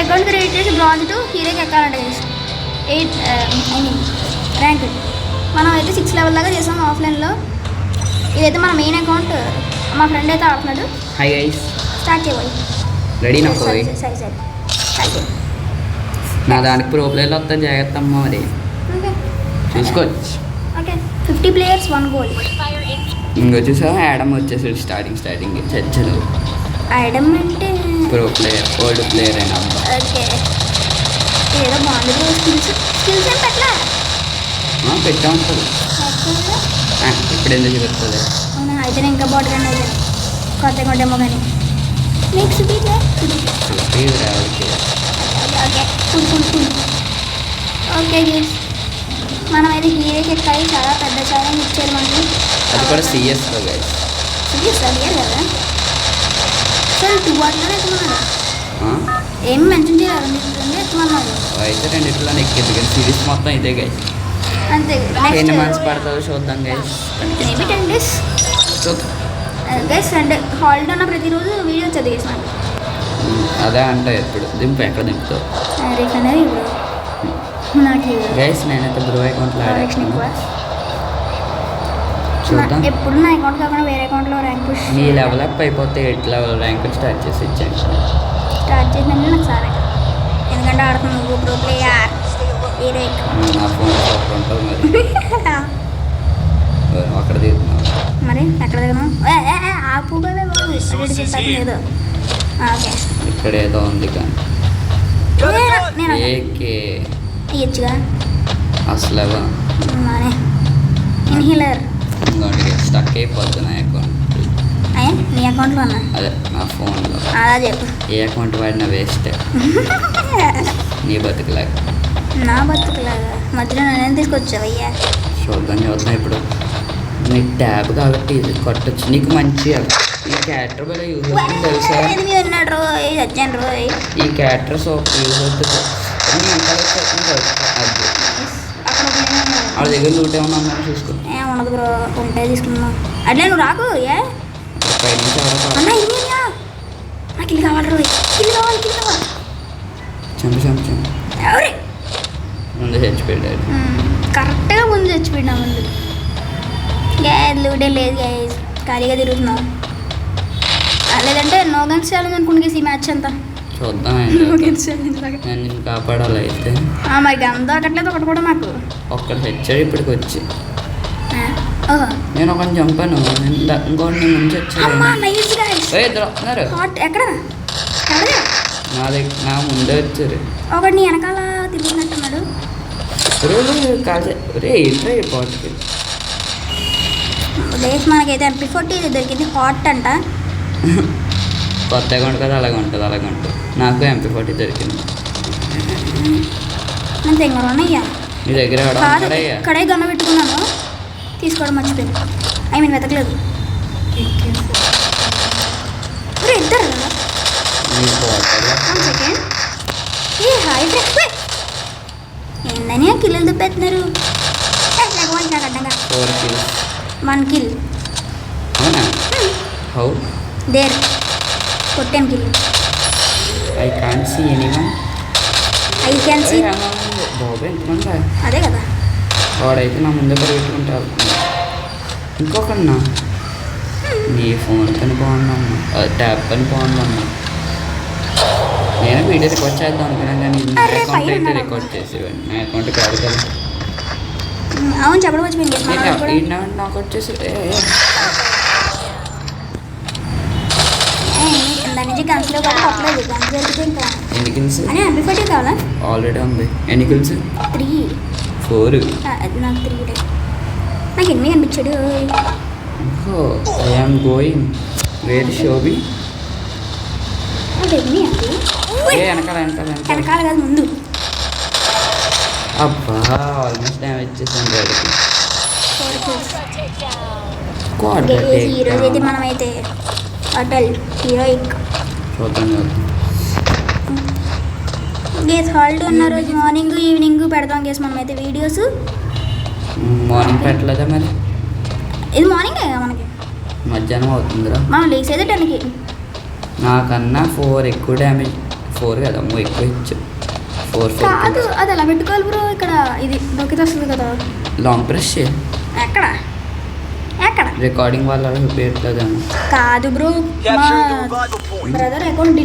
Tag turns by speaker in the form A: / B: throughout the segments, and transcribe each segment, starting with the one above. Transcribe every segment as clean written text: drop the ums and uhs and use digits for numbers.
A: Account create చేసి bronze to హీరోకి ఎక్కాలంట guys 8 I mean rank. మనం అయితే 6 లెవెల్ దాకా చేసాం ఆఫ్లైన్లో. ఇదైతే మన మెయిన్ అకౌంట్. మా ఫ్రెండ్ అయితే ఆడుతున్నాడు.
B: హాయ్ గైస్,
A: స్టార్ట్ చేయాలి.
B: రెడీ నా పోయి
A: సరే స్టార్ట్ చేయి.
B: నా దానికి ప్రో ప్లేయర్లు వస్తాను జాగ్రత్త అమ్మ. మరి
A: ఓకే
B: చూసుకోవచ్చు.
A: Okay 50 players 1 goal.
B: ఇంకొచ్చేసా యాడమ్ వచ్చేసాడు స్టార్టింగ్ చచ్చడు.
A: ఐడమ్ అంటే
B: ప్రో ప్లేయర్ ఓల్డ్ ప్లేయర్ అయినా
A: ఓకే. ఏదో బాగుంది. స్కిల్స్ ఏం పెట్టలా
B: పెట్టా ఉంటుంది. ఇప్పుడు ఎందుకు చెప్తుంది?
A: అవునా, అయితే నేను ఇంకా బాడీ రన్ అయితే కొత్త కొంటేమో కానీ నెక్స్ట్ చూపించే ఓకే ఫుల్ ఓకే గేస్. మనం అయితే హీరోకి ఎక్కాయి. చాలా పెద్ద ఛాలెంజ్ ఇచ్చారు మనకి.
B: అది కూడా సిఎస్లో గైస్.
A: సిఎస్ అడిగారు కదా. సరే 2 వాటిలోనే ఎత్తుమన్నాడు. ఏం మెన్షన్ చేయాలి, 2 ఎత్తుమన్నాడు.
B: అయితే 2 ఎక్కింది కానీ సిరీస్ మొత్తం ఇదే గైస్.
A: అంతే.
B: ఎన్ని మంత్స్ పడుతుందో చూద్దాం గైస్.
A: మేబీ 10 days
B: చూద్దాం
A: గైస్. సండే హాలిడే ఉన్న ప్రతిరోజు వీడియో వచ్చేది గైస్ నాకు.
B: అదే అంటే ఎప్పుడు ఎక్కడ దింపుతావు
A: రేపు అనేది ఇప్పుడు నాకు
B: గైస్. నేనైతే బ్రో అకౌంట్లో
A: డైరెక్షన్ ఎక్కువ.
B: చూద్దాం.
A: ఎప్పుడు నా అకౌంట్ కాకుండా వేరే అకౌంట్లో rank push
B: me level up అయిపోతే 8 లెవెల్ ర్యాంక్ స్టార్ట్ చేసి ఇచ్చాను.
A: స్టార్ట్ చేసినా నాకు సరే, ఎందుకంటే ఆడుతున్నాను నువ్వు ప్రో ప్లేయర్ హీరో.
B: నా ఫోన్ ఉంటుంది మరి అక్కడ దిగుతున్నావు.
A: మరి ఎక్కడ దిగను? ఆపు కదా లేదు. ఓకే
B: ఇక్కడ ఏదో ఉంది కానీ
A: నేను
B: ఏకే
A: ఇయ్యచ్చుగా
B: అసలు
A: ఇన్హీలర్.
B: ఇంకోటి స్టక్ అయిపోద్ది నా అకౌంట్.
A: అయ్యా నీ అకౌంట్లో ఉన్నా?
B: అదే నా ఫోన్లో.
A: అలా చెప్పు.
B: ఏ అకౌంట్ వాడినా వేస్ట్. నీ బతుకులాగా
A: నా బతుకులాగా మధ్యలో నన్ను తీసుకొచ్చావయ్యా.
B: చూద్దాం ఇప్పుడు. నీకు ట్యాబ్ కాబట్టి ఇది కొట్టచ్చు. నీకు మంచిగా ఈ క్యారెక్టర్ వల్ల యూజ్ అవుతుంది తెలుసా?
A: వచ్చాను రోయ్.
B: ఈ క్యారెక్టర్ సోప్ యూజ్ అవుతుంది. వాళ్ళ దగ్గర లూట్ ఏమన్నా ఉందని చూసుకో.
A: ఉండదు బ్రో, ఉంటే తీసుకున్నాం. అట్లే నువ్వు రాకు. ఏ అన్న ఇయ్యా, నాకు ఇల్లు కావాలి రోయ్. ఇల్లు కావాలి.
B: చంపు
A: ఎవరి
B: ముందు చచ్చిపోయాడు.
A: కరెక్ట్గా ముందు చచ్చిపోయినా. ముందు గ్యాస్ లూటే లేదు గ్యాస్, ఖాళీగా తిరుగుతున్నావు. లేదంటే నో గన్స్ ఛాలెంజ్ అనుకుంటే ఈ మ్యాచ్ అంతా
B: చూద్దాం. నేను నిన్ను కాపాడాలి అయితే.
A: మరి గన్ దొరకట్లేదు ఒకటి కూడా మాకు.
B: ఒక్కడు తెచ్చాడు ఇప్పటికి వచ్చి. నేను ఒకరిని చంపాను, ఇంకోటి నేను ముందు వచ్చారు.
A: ఎక్కడ
B: నా ముందే వచ్చారు.
A: ఒకటి నీ వెనకాల తిరుగుతున్నట్టున్నాడు.
B: ఏంట్రా పాటకి
A: లేస్. మనకైతే MP40 దొరికింది. హాట్ అంట.
B: కొత్త అకౌంట్ కదా, అలాగే ఉంటుంది. నాకు MP40 దొరికింది.
A: అంతే ఇంకా ఉన్నాయ్యా
B: నీ దగ్గర.
A: ఇక్కడే గన్న పెట్టుకున్నాను, తీసుకోవడం మర్చిపోయింది. ఐ మీన్ వెతకలేదు. ఇద్దరు కదా. సెకండ్ హాయ్ ఏందని కిల్లులు దుబ్బెత్తున్నారు. నాకు అడ్డంగా 1 kill.
B: హౌ
A: దేర్ కొట్టాను kill.
B: I can't see anyone.
A: I can see.
B: బాబు ఎంతమంది?
A: అదే కదా.
B: వాడైతే నా ముందే పెట్టుకుంటారు. ఇంకొకన్నా నీ ఫోన్ పని బాగుందమ్మా, ట్యాబ్ పని బాగుందమ్మా. నేను వీడియో రికార్డ్ చేద్దాం అనుకున్నాను కానీ నా అకౌంట్ అయితే రికార్డ్ చేసేవాడిని. నా అకౌంట్ కాదు కదా.
A: అవును చెప్పడం మర్చిపోయింది.
B: నాకు వచ్చేసి
A: దాని నుంచి గన్స్లో కూడా తప్పలేదు. గన్స్ దొరికితే ఇంకా
B: ఎన్ని కిల్స్
A: అని MP40 కావాలా?
B: ఆల్రెడీ ఉంది. ఎన్ని కిల్స్?
A: 3
B: 4.
A: నాకు 3 నాకు ఎన్ని అనిపించాడు.
B: ఐఎమ్ గోయింగ్ వేర్ షోబి.
A: వెనకాల కాదు ముందు.
B: అబ్బా ఆల్మోస్ట్ డ్యామేజ్ చేసాను డాడీకి.
A: ఈరోజు అయితే మనమైతే అటల్ హీరోయిక్
B: చూద్దాం.
A: గేస్ హాలిడే ఉన్న రోజు మార్నింగ్ ఈవినింగ్ పెడతాం గేస్ మనమైతే వీడియోస్.
B: మార్నింగ్ పెట్టలేదా మరి?
A: ఇది మార్నింగ్ మనకి
B: మధ్యాహ్నం అవుతుందిరా.
A: మనం లేసేదే 10కి.
B: నాకన్నా 4 ఎక్కువ డ్యామేజ్ 4 కదా అమ్మో ఎక్కువ ఇచ్చు 4
A: కాదు అది ఎలా పెట్టుకోవాలి బ్రో ఇక్కడ ఇది నొక్కితే వస్తుంది కదా
B: లాంగ్ ప్రెస్
A: ఎక్కడ ఎక్కడ
B: రికార్డింగ్ వల్ల చూపించట్లేదేమో
A: కాదు బ్రో మా brother account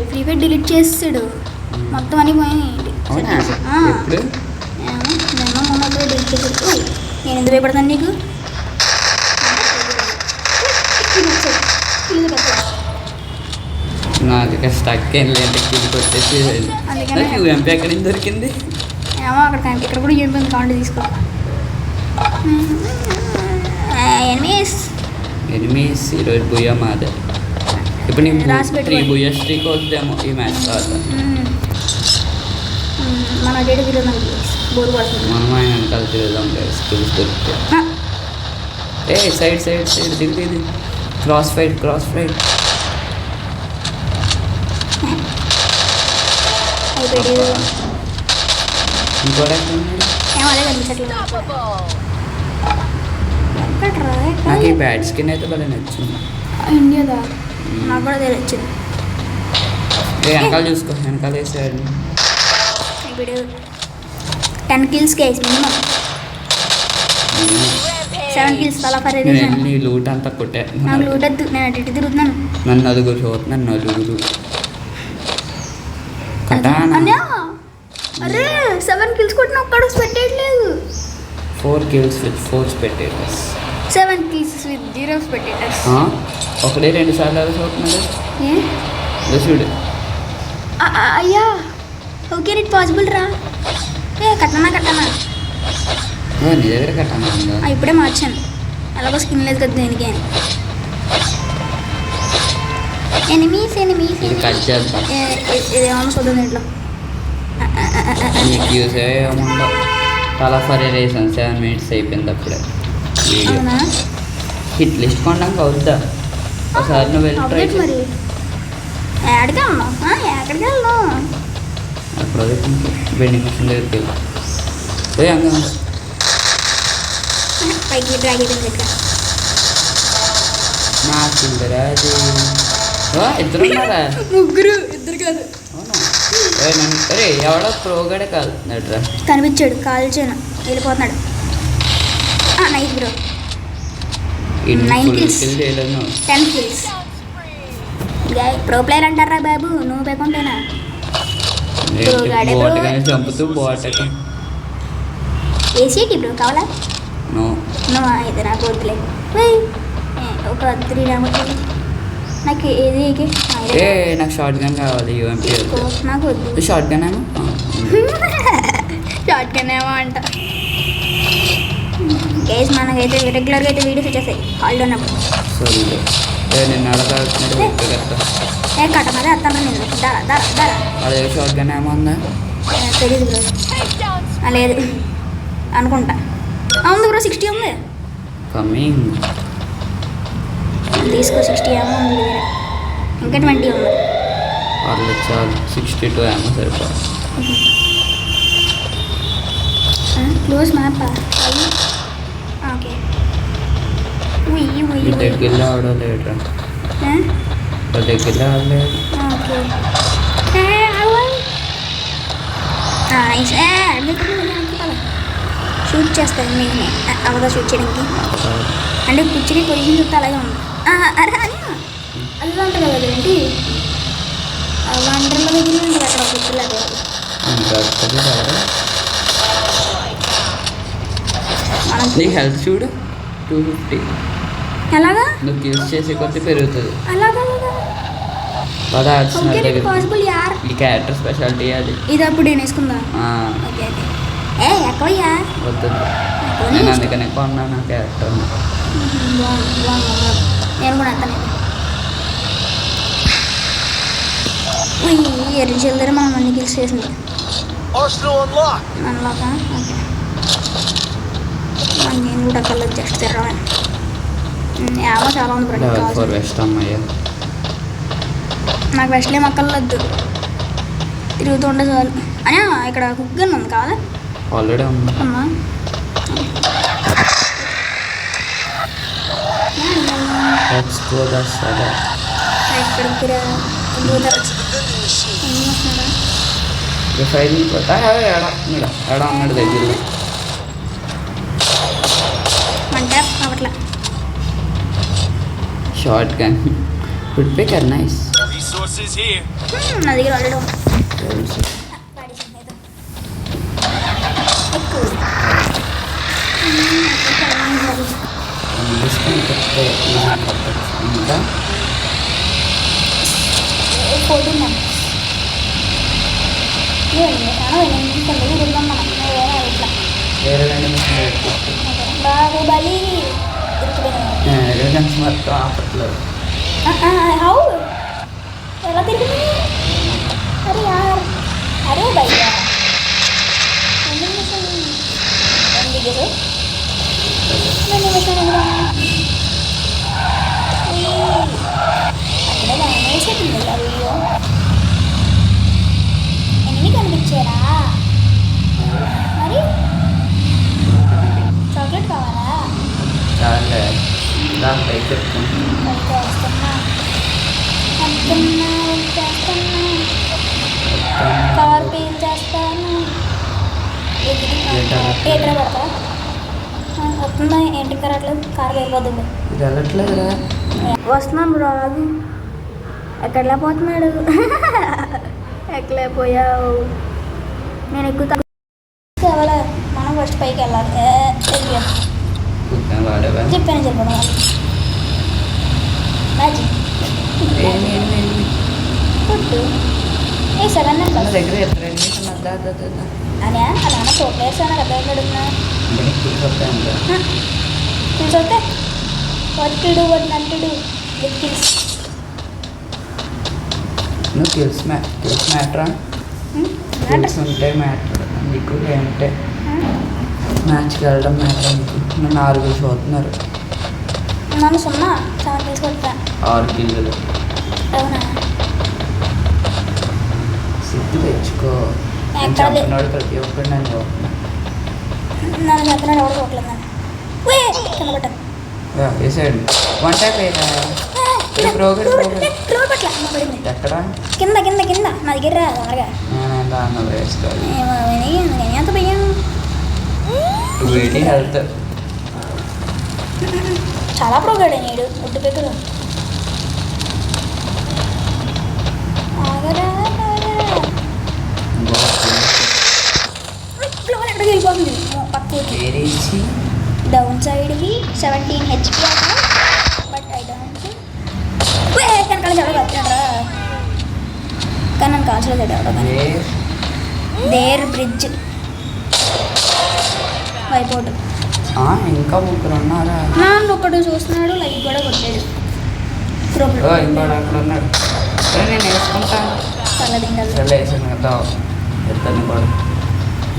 A: free fire delete చేసాడు మొత్తం అని పోయింది
B: అవునా ఎప్పుడు
A: నేను మొన్న డిలీట్ చేసాడు నేను ఎందుకు భయపడతాను నీకు
B: నాకు ఇక్కడ స్టక్ ఏం లేదు కిందకి వచ్చేసి
A: అందుకనే
B: యూఎంపీ ఎక్కడి నుంచి దొరికింది
A: ఏమో ఇక్కడ కూడా ఏం కాండి తీసుకో
B: ఎనిమిస్ ఈరోజు బుయ్యా మాదే ఇప్పుడు నేను
A: రాసి పెట్టుకో.
B: 3 బుయ్యా స్ట్రీక్ వద్దాము ఈ మ్యాచ్ తర్వాత
A: మన డేట్ తిరుగుదాం బోర్ పడుతుంది
B: మనం ఆయన వెనకాల తిరుగుదాం స్కిల్స్ దొరికితే సైడ్ సైడ్ సైడ్ దిగు క్రాస్ ఫైట్
A: అయిపోయి
B: ఇంకోటి ఎక్కడ ఉన్నాడు
A: ఏమో అదే కనిపించట్లేదు ఎక్కడ్రా
B: నాకు ఈ బ్యాట్ స్కిన్ అయితే భలే నచ్చింది
A: ఇండియాదా నాకు కూడా తెలియచ్చింది
B: వెనకాల చూసుకో వెనకాల వేసాడు
A: ఇప్పుడు 10 kills కేసు మినిమం 7 kills తలా ఫర్
B: నీ లూట్ అంతా కొట్టే
A: నాకు లూట్ వద్దు నేను అటు ఇటు తిరుగుతున్నాను
B: నన్ను నలుగురు చూస్తున్నాను నలుగురు కటానా
A: అన్నా అరే 7 kills కొట్టిన ఒక్కడు పెట్టేయట్లేదు
B: 4 kills with 4 spectators
A: 7 kills with 0 spectators
B: ఒకడే 2 సార్లు అలా చూస్తున్నాడు
A: ఏ
B: చూడు
A: అయ్యా ఓకే ఇట్ పాసిబుల్ రా ఏ కట్టనా
B: నీ దగ్గర కట్టాను
A: ఇప్పుడే మార్చాను ఎలాగో స్కిన్ లేదు కదా దేనికి అని ఎనిమీస్
B: ఇది కట్ చేద్దాం
A: ఇదేమన్నా చూద్దాం దీంట్లో
B: నీకు యూస్ ఏముండో చాలా ఫర్ రేసాను 7 minutes అయిపోయింది అప్పుడే వీడియో
A: అవునా
B: హిట్ లిస్ట్ కొనడానికి అవుద్దా ఒకసారి నువ్వు వెళ్ళి ట్రై
A: అప్డేట్ మరి ఎక్కడికి వెళ్దాం ఎక్కడికి వెళ్దాం
B: అప్పుడు వెండింగ్ మిషన్ దగ్గరికి వెళ్ళి పోయి అంగా
A: పైకి డ్రాగ్ అయిపోయింది దగ్గర
B: నా కిందరా అది ఇద్దరు ఉన్నారా
A: ముగ్గురు ఇద్దరు కాదు
B: అవునా అరే ఎవడో ప్రోగాడే కాదు నట్రా
A: కనిపించాడు కాల్చాను వెళ్ళిపోతున్నాడు నైట్ బ్రో 9 kills.
B: చేయలేదు
A: 10 kills ప్రో ప్లేయర్ అంటారా బాబు నువ్వు పేకుంటేనా
B: బోటగానే చంపుతూ బోటకి
A: ఏసీకి బ్రో కావాలా
B: నో
A: నువ్వు అయితే నాకు వద్దులే ఒక 3 నెంబర్ నాకు ఏది
B: ఏ నాకు షార్ట్ గన్ కావాలి యూఎంపీ
A: నాకు వద్దు
B: షార్ట్ గన్ ఏమో
A: షార్ట్ గన్ ఏమో అంట గైస్ మనకైతే రెగ్యులర్గా అయితే వీడియోస్ వచ్చేస్తాయి హాలిడే ఉన్నప్పుడు
B: సరే నేను అడగాల్సినట్టు వ్యక్తిగత
A: ఏ కట్టమదే అత్తాను నేను ధర
B: అదే షార్ట్ గన్ ఏమో ఉందా
A: తెలీదు బ్రో లేదు అనుకుంటా అవును బ్రో 60 ఉంది
B: కమింగ్
A: తీసుకో 60 ఏమో ఉంది దగ్గర ఇంకా 20 ఉంది
B: వాళ్ళు చాలు 62 ఏమో సరిపోదు
A: క్లోజ్ మ్యాప్ ఓకే
B: మీ దగ్గరలో ఆడలేడు వాళ్ళ దగ్గరలో ఆడలేదు
A: ఓకే షూట్ చేస్తాను నేను అవదా షూట్ చేయడానికి అంటే కూర్చుని పొజిషన్ చూస్తే అలాగే ఉంది అరే అని అలా ఉంటుంది కదా ఏంటి వంటల దగ్గర ఉంటుంది అక్కడ కూర్చోలేదు
B: నీ హెల్త్ చూడు 250
A: ఎలాగా
B: నువ్వు యూజ్ చేసే కొద్దీ పెరుగుతుంది
A: అలాగా
B: బాగా ఆడుతున్నారు
A: పాసిబుల్ యార్
B: ఈ క్యారెక్టర్ స్పెషాలిటీ అది
A: ఇది అప్పుడు నేను వేసుకుందా ఓకే ఓకే ఏ ఎక్కవయ్యా
B: వద్దు నేను అందుకనే కొన్నాను ఆ క్యారెక్టర్
A: నేను కూడా అంత ఎర్రి చిల్లర మనం అన్ని కిల్స్ చేసింది అన్లాకా ఓకే నేను కూడా కళ్ళు జస్ట్ తిరగని ఏమో చాలా ఉంది బ్రో
B: వెస్ట్ అమ్మాయి
A: నాకు వెస్ట్లే మక్కలు వద్దు తిరుగుతూ ఉంటే చాలు అని ఇక్కడ కుక్ గన్ ఉంది కావాలా
B: ఆల్రెడీ ఉంది
A: అమ్మా
B: ఎక్స్ప్లోర్
A: ఇక్కడ
B: ఫైల్ ఎడా అన్నాడు దగ్గరలో.
A: మంట అవట్లా.
B: Short gun good picker nice.
C: Resources here.
A: నా దగ్గర ఆల్రెడీ ఎక్కువ
B: ఇంకా
A: 14 మెంబర్స్ ఇట్లా
B: వేరే 2 నిమిషాలు పెట్టుకోవచ్చు.
A: బాహుబలి
B: రిలయన్స్ మొత్తం ఆపట్లో
A: హౌ ఎలా తిరిగింది? అరే యార్ అరే భయ్యా వీడియో ఎన్ని కనిపించారా? మరి చాక్లెట్ కావాలా?
B: చాలా దాని పైకి చెప్తాను.
A: అయితే వస్తున్నా చేస్తున్నా కార్ పేల్ చేస్తాను. పేపర్ పడతా వస్తుందా? ఏంటి కరట్లేదు, కార్ వెళ్ళిపోతుంది.
B: ఇది వెళ్ళట్లేదురా.
A: వస్తున్నాను బ్రో. అది ఎక్కడలా పోతున్నాడు? ఎక్కలేకపోయావు. నేను ఎక్కువ కావాలా? మనం ఫస్ట్ పైకి వెళ్ళాలి.
B: వాడేవా
A: చెప్పాను చెప్పడం మ్యాజిక్ కొట్టు ఏ 7
B: మన దగ్గర ఎప్పుడు
A: అనే అలా చూడలేసాను కదా అడుగుతున్నా చూసొస్తే వట్టిడు వడ్నంటుడు లిక్కిల్స్
B: నువ్వు తెలుసు మ్యాటరా తెలుసుంటే మ్యాటర్ నీకు ఏంటంటే మ్యాచ్కి వెళ్ళడం మ్యాటర్ నీకు. నన్ను 6 చూస్తున్నారు.
A: నన్ను 7 తీసుకొట్టా
B: 6 కిలోలు
A: అవునా?
B: సిద్ధి తెచ్చుకో.
A: ఎక్కడ
B: చెప్పినాడు ప్రతి ఒక్కరు నన్ను చూస్తున్నా.
A: నన్ను చెప్పినాడు ఎవరు చూడలేదు. కింద పట్ట
B: వేసాడు వన్ ట్యాప్ ఎక్కడ
A: కింద కింద కింద నా దగ్గర త్వరగా
B: నేను వేస్తాను.
A: ఎంత భయం.
B: వేడి హెల్త్
A: చాలా ప్రోగాడు నీడు ఒడ్డు పెక్కలు ఎక్కడికి వెళ్ళిపోతుంది పక్కకి డౌన్ సైడ్కి 17 HP but I don't Kanakala ఎవడో కట్టినారా? కానీ నన్ను కాల్చలేదు ఎవడో. కానీ దేర్ బ్రిడ్జ్ వైపోటు
B: ఇంకా 3 ఉన్నారా?
A: నన్ను ఒకడు చూస్తున్నాడు. లైక్ కూడా కొట్టాడు.
B: ఇంకోటి అక్కడ ఉన్నాడు. నేను వేసుకుంటాను.
A: పర్లేదు
B: వేసాను కదా ఎత్తని కూడా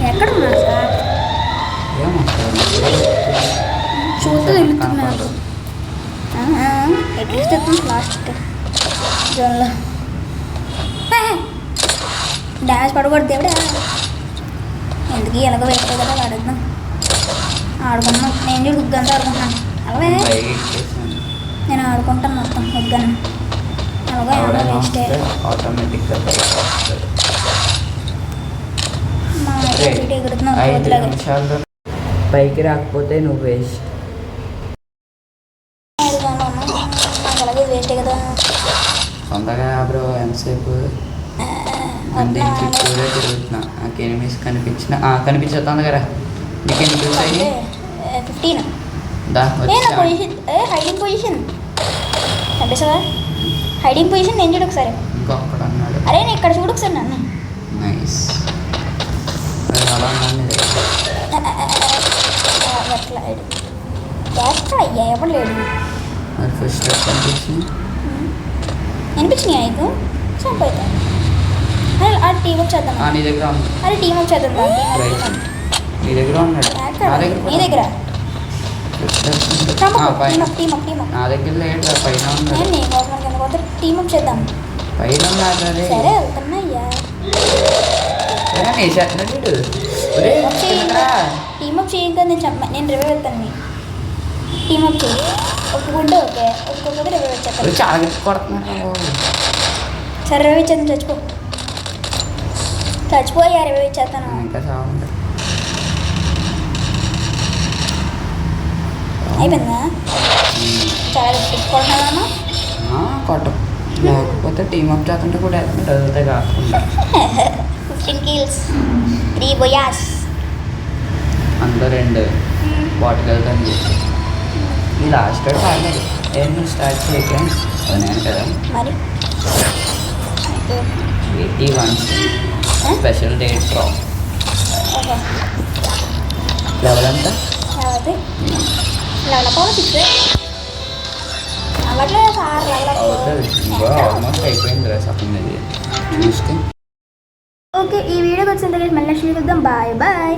A: ఎక్కడ ఉన్నారు సార్? చూస్తూ వెళ్తున్నారు. అట్లీస్ట్ లాస్ట్ జోన్లో డ్యామేజ్ పడకూడదు దేవుడా. ఎందుకు ఎలాగో వేస్తే కదా ఆడుద్దాం. ఆడుకున్నాం. నేను చూడు హుగ్గంతా ఆడుకుంటున్నాను. అలాగే నేను ఆడుకుంటాను మొత్తం హుగ్గను. అలాగే ఏమన్నా వేస్టే
B: ఆటోమేటిక్గా
A: మా ఎగురుతున్నాం.
B: 5 నిమిషాల్లో పైకి రాకపోతే నువ్వు వేస్ట్.
A: నాకు అలాగే వేస్టే కదా.
B: సొంతగా బ్రో ఎంతసేపు దీనికి చూడే తిరుగుతున్నా. నాకు ఎనిమిస్ కనిపించుతుంది కదా. నీకు ఎన్ని కిల్స్ అయ్యి?
A: 15.
B: దా
A: పొజిషన్ హైడింగ్ పొజిషన్ కనిపిస్తుందా? హైడింగ్ పొజిషన్ నేను చూడు ఒకసారి.
B: ఇంకొకడు అన్నాడు.
A: అరే నేను ఇక్కడ చూడు ఒకసారి నన్ను.
B: నైస్ అలా అన్నాను.
A: అట్లా చేస్తా అయ్యా ఎవరు లేడు.
B: మరి ఫస్ట్ కనిపించింది
A: అనిపించినాయి నీకు చంపైతే ఆ టీమ్ అప్ చేద్దాం.
B: నీ దగ్గర ఉంది.
A: అరే టీమ్ అప్ చేద్దాం.
B: నీ దగ్గర ఉన్నాడు.
A: నీ దగ్గర
B: నా దగ్గర లేదు. పైన ఉన్నాడు.
A: టీమ్ అప్ చేద్దాం.
B: పైన ఉన్నాడు.
A: సరే వెళ్తున్నా అయ్యా. టీమ్ అప్ చేయగా నేను రివైవ్ వెళ్తాను. టీమ్ అప్ చేయి. ఒప్పుకుంటే ఓకే, ఒప్పుకోకపోతే రివైవ్ వచ్చేస్తాను.
B: చాలా కొడుతున్నారు.
A: సరే రివైవ్ ఇచ్చేది చచ్చిపో. చచ్చిపోయారు ఇవి ఇచ్చేస్తాను.
B: ఇంకా చావండి.
A: అయిపోయిందా? చాలా పెట్టుకుంటున్నాను.
B: కొట్ట లేకపోతే టీమ్ అప్ చేస్తుంటే కూడా చదివితే కాకుండా
A: 15 kills 3 boyas.
B: అందులో 2 వాటికి వెళ్తాను చెప్పి ఈ లాస్ట్ కాలేదు. ఏం నువ్వు స్టార్ట్ చేయక నేను కదా
A: మరి
B: 81 special date drop
A: okay
B: level ఎంత
A: కాబట్టి లెవెల్ 6 అలాగే సార్
B: అవుతుంది ఇంకా ఆల్మోస్ట్ అయిపోయింది రా సగం ఇది చూసుకుని.
A: ఓకే ఈ వీడియోకి వచ్చిన దగ్గర మళ్ళీ నెక్స్ట్ చూద్దాం. Bye bye.